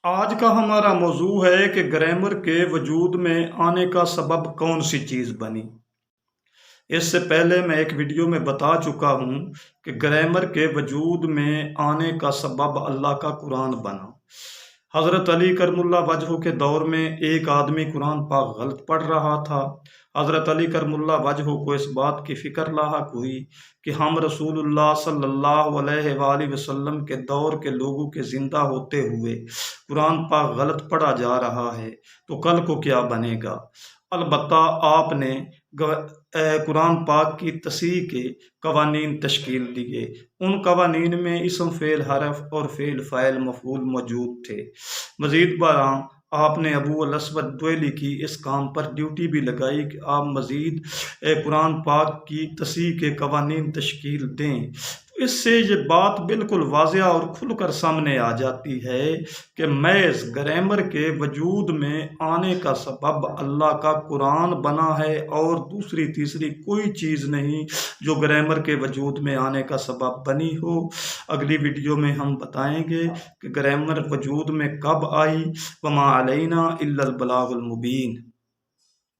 آج کا ہمارا موضوع ہے کہ گرامر کے وجود میں آنے کا سبب کون سی چیز بنی۔ اس سے پہلے میں ایک ویڈیو میں بتا چکا ہوں کہ گرامر کے وجود میں آنے کا سبب اللہ کا قرآن بنا۔ حضرت علی کرم اللہ وجہ کے دور میں ایک آدمی قرآن پاک غلط پڑھ رہا تھا۔ حضرت علی کرم اللہ وجہ کو اس بات کی فکر لاحق ہوئی کہ ہم رسول اللہ صلی اللہ علیہ وآلہ وسلم کے دور کے لوگوں کے زندہ ہوتے ہوئے قرآن پاک غلط پڑھا جا رہا ہے تو کل کو کیا بنے گا۔ البتہ آپ نے قرآن پاک کی تصحیح کے قوانین تشکیل دیے۔ ان قوانین میں اسم فعل حرف اور فعل فاعل مفعول موجود تھے۔ مزید برآں آپ نے ابو الاسود دوئلی کی اس کام پر ڈیوٹی بھی لگائی کہ آپ مزید قرآن پاک کی تصحیح کے قوانین تشکیل دیں۔ اس سے یہ بات بالکل واضح اور کھل کر سامنے آ جاتی ہے کہ محض گرامر کے وجود میں آنے کا سبب اللہ کا قرآن بنا ہے اور دوسری تیسری کوئی چیز نہیں جو گرامر کے وجود میں آنے کا سبب بنی ہو۔ اگلی ویڈیو میں ہم بتائیں گے کہ گرامر وجود میں کب آئی۔ وما علینا الا البلاغ المبین۔